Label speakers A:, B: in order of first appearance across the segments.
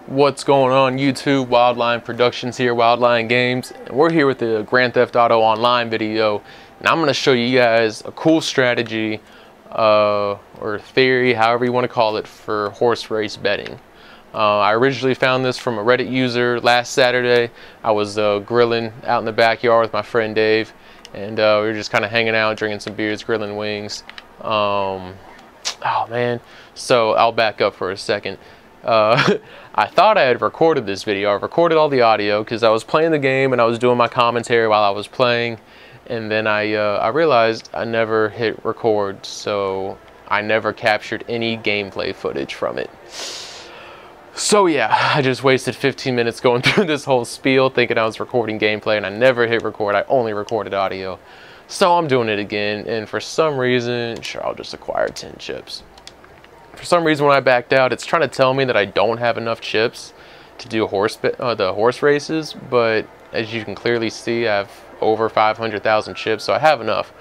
A: What's going on YouTube? Wildline Productions here, Wildline Games, and we're here with the Grand Theft Auto Online video, and I'm going to show you guys a cool strategy or theory, however you want to call it, for horse race betting. I originally found this from a Reddit user last Saturday. I was grilling out in the backyard with my friend Dave, and we were just kind of hanging out, drinking some beers, grilling wings. Oh man, so I'll back up for a second. I thought I had recorded this video. I recorded all the audio because I was playing the game and I was doing my commentary while I was playing, and then I realized I never hit record, so I never captured any gameplay footage from it. So yeah, I just wasted 15 minutes going through this whole spiel thinking I was recording gameplay, and I never hit record. I only recorded audio. So I'm doing it again, and for some reason, sure, I'll just acquire 10 chips. For some reason, when I backed out, it's trying to tell me that I don't have enough chips to do the horse races, but as you can clearly see, I have over 500,000 chips, so I have enough.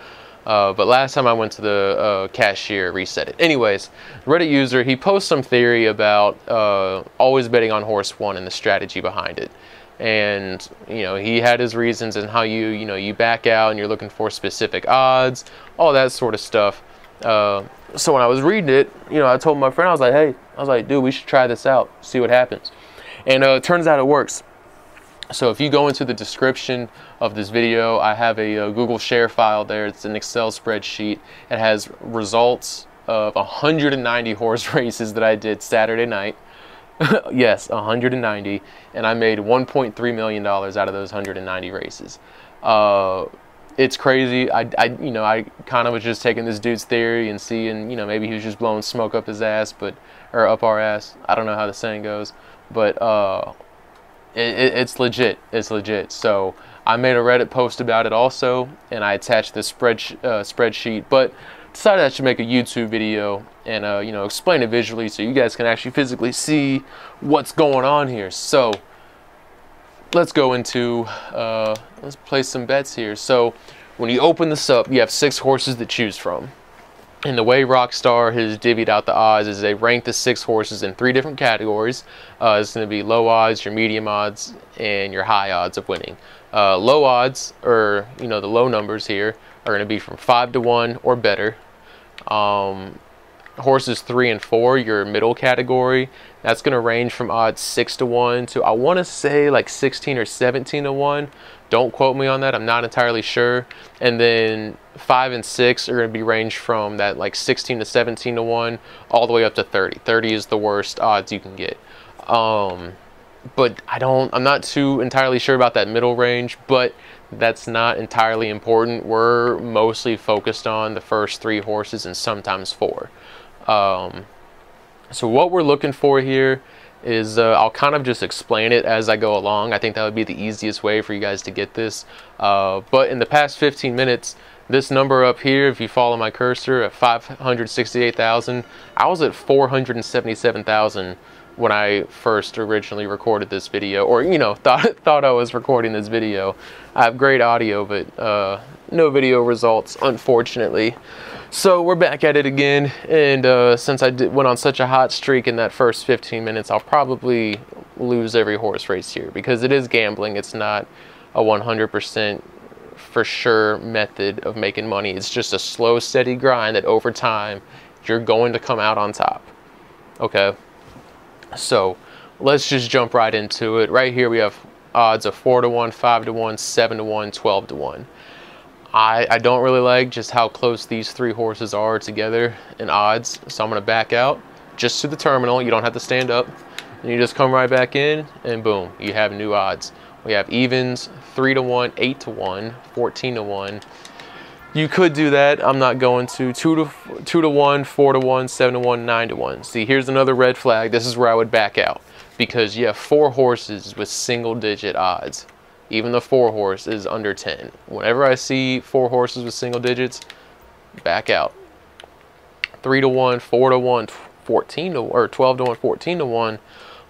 A: But last time I went to the cashier, reset it. Anyways, Reddit user, he posts some theory about always betting on horse one and the strategy behind it. And he had his reasons and how you back out and you're looking for specific odds, all that sort of stuff. So when I was reading it, I told my friend, I was like, dude, we should try this out, see what happens. And it turns out it works. So if you go into the description of this video, I have a Google share file there. It's an Excel spreadsheet. It has results of 190 horse races that I did Saturday night. Yes, 190. And I made $1.3 million out of those 190 races. It's crazy. I kind of was just taking this dude's theory and seeing, maybe he was just blowing smoke up his ass, or up our ass. I don't know how the saying goes, but it's legit. It's legit. So I made a Reddit post about it also, and I attached this spreadsheet, but decided I should make a YouTube video and explain it visually so you guys can actually physically see what's going on here. So let's go into let's place some bets here. So when you open this up, you have 6 horses to choose from, and the way Rockstar has divvied out the odds is they rank the 6 horses in 3 different categories. It's going to be low odds, your medium odds, and your high odds of winning. Low odds, or the low numbers here, are going to be from 5 to 1 or better. Horses 3 and 4, your middle category, that's going to range from odds 6 to 1 to, I want to say, like 16 or 17 to 1. Don't quote me on that, I'm not entirely sure. And then 5 and 6 are going to be ranged from that like 16 to 17 to 1 all the way up to 30. 30 is the worst odds you can get. But I'm not too entirely sure about that middle range, but that's not entirely important. We're mostly focused on the first 3 horses and sometimes 4. So what we're looking for here is, I'll kind of just explain it as I go along. I think that would be the easiest way for you guys to get this. But in the past 15 minutes, this number up here, if you follow my cursor at 568,000, I was at 477,000 when I first originally recorded this video, or thought I was recording this video. I have great audio, but no video results, unfortunately. So we're back at it again, and since I went on such a hot streak in that first 15 minutes, I'll probably lose every horse race here because it is gambling. It's not a 100% for sure method of making money. It's just a slow, steady grind that over time you're going to come out on top. Okay, so let's just jump right into it. Right here we have odds of 4 to 1, 5 to 1, 7 to 1, 12 to 1. I don't really like just how close these 3 horses are together in odds, so I'm going to back out just to the terminal. You don't have to stand up, and you just come right back in, and boom, you have new odds. We have evens, 3 to 1, 8 to 1, 14 to 1. You could do that. I'm not going to. 2 to 1, 4 to 1, 7 to 1, 9 to 1. See, here's another red flag. This is where I would back out because you have 4 horses with single-digit odds. Even the 4 horse is under 10. Whenever I see 4 horses with single digits, back out. 3 to 1, 4 to 1, 14 to, or 12 to 1, 14 to 1.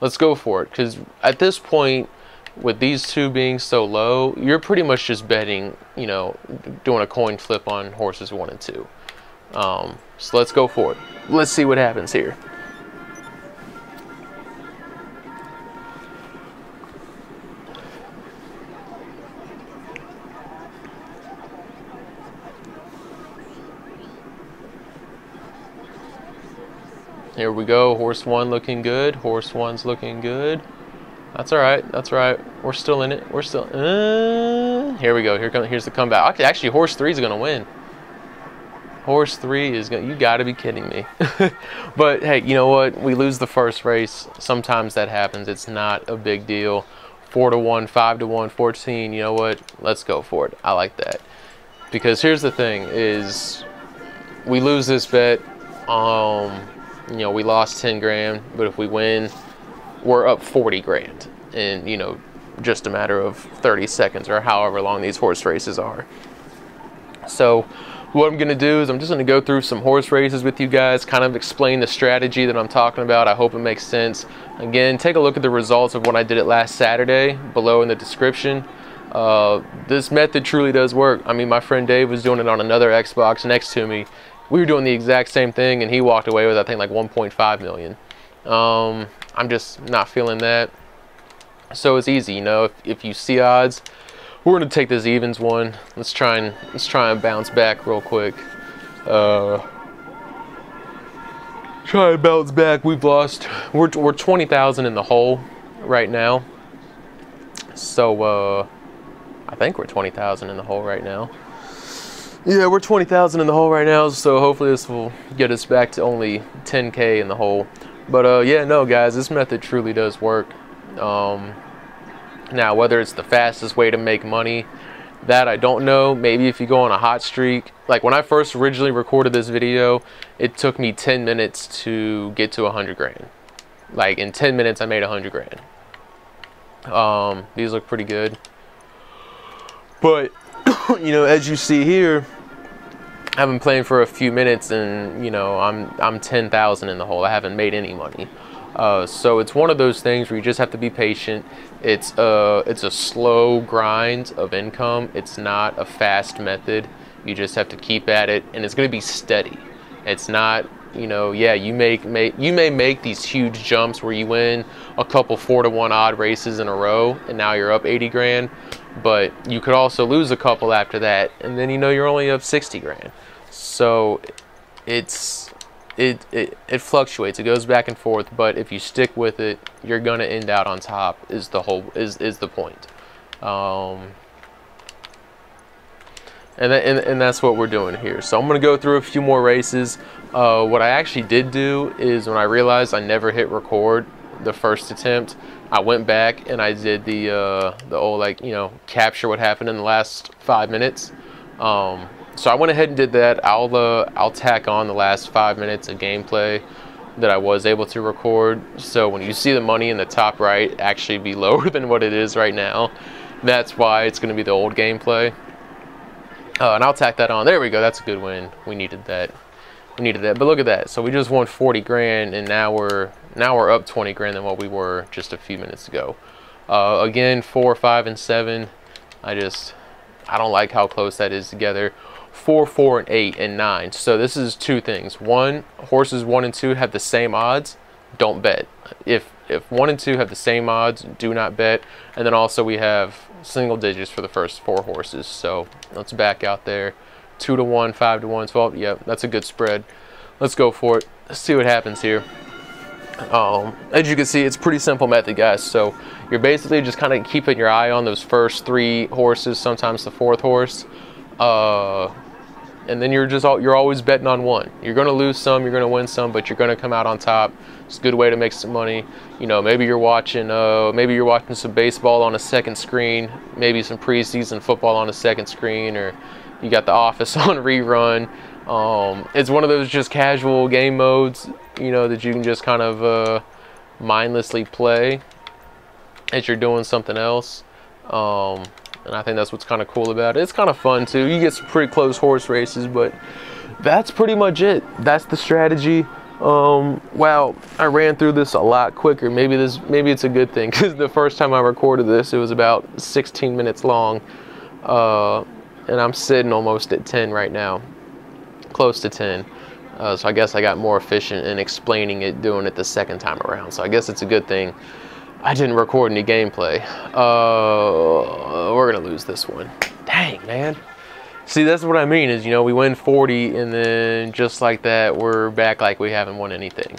A: Let's go for it. Because at this point, with these 2 being so low, you're pretty much just betting, doing a coin flip on horses 1 and 2. So let's go for it. Let's see what happens here. Here we go. Horse 1 looking good. Horse 1's looking good. That's all right. That's all right. We're still in it. We're still. Here we go. Here's the comeback. Actually, horse 3 is gonna win. Horse 3 is gonna. You got to be kidding me. But hey, you know what? We lose the first race. Sometimes that happens. It's not a big deal. 4-1, 5-1, 14. You know what? Let's go for it. I like that. Because here's the thing: is we lose this bet. You know, we lost 10 grand, but if we win, we're up 40 grand in, you know, just a matter of 30 seconds or however long these horse races are. So what I'm going to do is I'm just going to go through some horse races with you guys, kind of explain the strategy that I'm talking about. I hope it makes sense. Again, take a look at the results of when I did it last Saturday below in the description. This method truly does work. I mean, my friend Dave was doing it on another Xbox next to me. We were doing the exact same thing, and he walked away with, I think, like 1.5 million. I'm just not feeling that. So it's easy, you know. If you see odds, we're gonna take this evens one. Let's try and bounce back real quick. Try and bounce back. We've lost. We're 20,000 in the hole right now. So I think we're 20,000 in the hole right now. Yeah, we're 20,000 in the hole right now, so hopefully this will get us back to only 10K in the hole. But yeah, no guys, this method truly does work. Now, whether it's the fastest way to make money, that I don't know. Maybe if you go on a hot streak. Like when I first originally recorded this video, it took me 10 minutes to get to 100 grand. Like in 10 minutes, I made 100 grand. These look pretty good. But you know, as you see here, I've been playing for a few minutes, and you know, I'm 10,000 in the hole. I haven't made any money. So it's one of those things where you just have to be patient. It's a slow grind of income. It's not a fast method. You just have to keep at it, and it's going to be steady. It's not, you know, yeah, you may make these huge jumps where you win a couple 4-1 odd races in a row, and now you're up 80 grand. But you could also lose a couple after that, and then you know you're only up 60 grand. So it fluctuates. It goes back and forth. But if you stick with it, you're gonna end out on top. Is the point. And that's what we're doing here. So I'm gonna go through a few more races. What I actually did do is when I realized I never hit record the first attempt, I went back and I did the old, like, you know, capture what happened in the last 5 minutes. So I went ahead and did that. I'll tack on the last 5 minutes of gameplay that I was able to record. So when you see the money in the top right actually be lower than what it is right now, that's why it's going to be the old gameplay. And I'll tack that on. There we go. That's a good win. We needed that. We needed that. But look at that. So we just won 40 grand, and now we're up 20 grand than what we were just a few minutes ago. Again, 4, 5, and 7. I don't like how close that is together. 4, 4, and 8, and 9. So this is two things. One, horses 1 and 2 have the same odds. Don't bet. If 1 and 2 have the same odds, do not bet. And then also we have single digits for the first 4 horses. So let's back out there. 2-1, 5-1, 12. Yep, that's a good spread. Let's go for it. Let's see what happens here. As you can see, it's a pretty simple method, guys. So you're basically just kind of keeping your eye on those first 3 horses, sometimes the 4th horse, and then you're always betting on one. You're going to lose some, you're going to win some, but you're going to come out on top. It's a good way to make some money. You know, maybe you're watching some baseball on a second screen, maybe some preseason football on a second screen, or you got The Office on rerun. It's one of those just casual game modes, you know, that you can just kind of mindlessly play as you're doing something else. And I think that's what's kind of cool about it. It's kind of fun too. You get some pretty close horse races, but that's pretty much it. That's the strategy. Wow, I ran through this a lot quicker. Maybe it's a good thing, because the first time I recorded this, it was about 16 minutes long. And I'm sitting almost at 10 right now, close to 10. So I guess I got more efficient in explaining it, doing it the second time around. So I guess it's a good thing I didn't record any gameplay. We're gonna lose this one. Dang, man. See, that's what I mean is, you know, we win 40 and then just like that, we're back like we haven't won anything.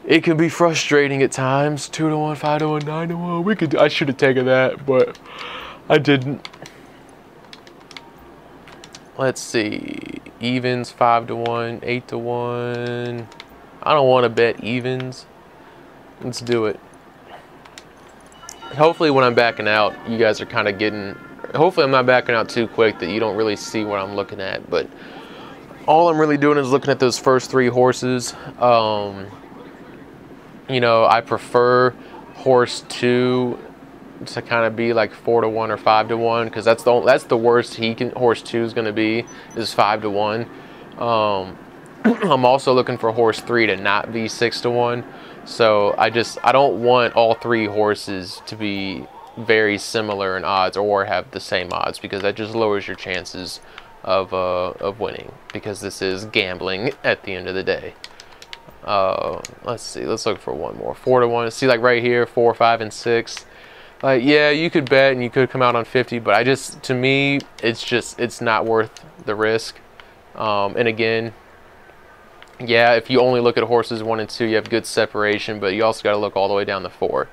A: It can be frustrating at times. 2 to 1, 5 to 1, 9 to 1. I should have taken that, but I didn't. Let's see. Evens 5 to 1, 8 to 1. I don't want to bet evens. Let's do it. Hopefully when I'm backing out, you guys are kind of getting... Hopefully I'm not backing out too quick that you don't really see what I'm looking at. But all I'm really doing is looking at those first 3 horses. You know, I prefer horse 2 to kind of be like 4 to 1 or 5 to 1, because that's the worst horse 2 is going to be, is 5 to 1. I'm also looking for horse 3 to not be 6 to 1. So I don't want all 3 horses to be very similar in odds or have the same odds, because that just lowers your chances of winning, because this is gambling at the end of the day. Let's see, let's look for one more. 4 to 1. See, like right here, 4, 5, and 6. Yeah, you could bet and you could come out on 50, but to me, it's not worth the risk. And again, yeah, if you only look at horses 1 and 2, you have good separation, but you also got to look all the way down to 4.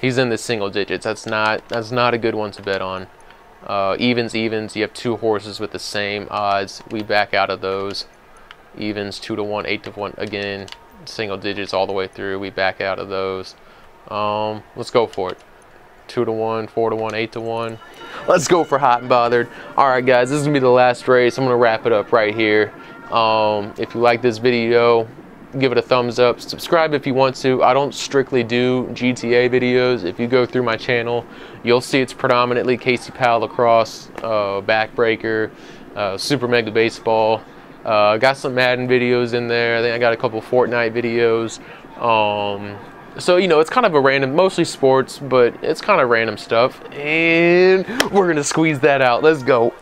A: He's in the single digits. That's not a good one to bet on. Evens. You have 2 horses with the same odds. We back out of those. Evens 2 to 1, 8 to 1. Again, single digits all the way through. We back out of those. Let's go for it. 2 to 1, 4 to 1, 8 to 1. Let's go for hot and bothered. All right, guys, this is gonna be the last race. I'm gonna wrap it up right here. If you like this video, give it a thumbs up. Subscribe if you want to. I don't strictly do GTA videos. If you go through my channel, you'll see it's predominantly Casey Powell Lacrosse, Backbreaker, Super Mega Baseball. Got some Madden videos in there. I think I got a couple Fortnite videos. So, you know, it's kind of a random, mostly sports, but it's kind of random stuff. And we're going to squeeze that out. Let's go.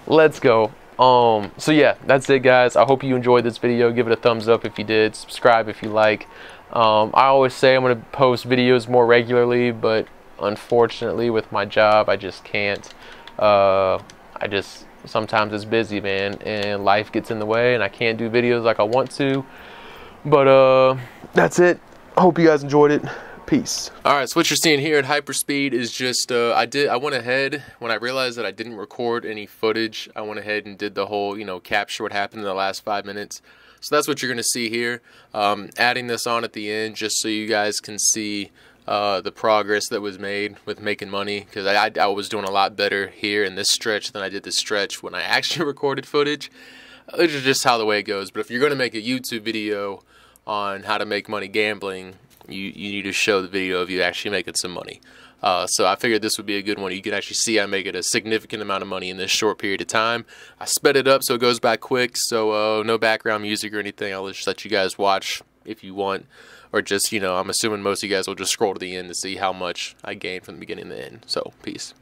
A: Let's go. So yeah, that's it, guys. I hope you enjoyed this video. Give it a thumbs up if you did. Subscribe if you like. I always say I'm going to post videos more regularly, but unfortunately with my job, I just can't. Sometimes it's busy, man, and life gets in the way, and I can't do videos like I want to. But that's it. I hope you guys enjoyed it. Peace. All right, so what you're seeing here at Hyperspeed is just I went ahead when I realized that I didn't record any footage. I went ahead and did the whole, you know, capture what happened in the last 5 minutes. So that's what you're going to see here. Adding this on at the end just so you guys can see the progress that was made with making money, because I was doing a lot better here in this stretch than I did this stretch when I actually recorded footage. It's just how the way it goes. But if you're going to make a YouTube video on how to make money gambling, you need to show the video of you actually making some money. So I figured this would be a good one. You can actually see I make it a significant amount of money in this short period of time. I sped it up so it goes by quick, so no background music or anything. I'll just let you guys watch if you want, or just, you know, I'm assuming most of you guys will just scroll to the end to see how much I gained from the beginning to the end. So peace.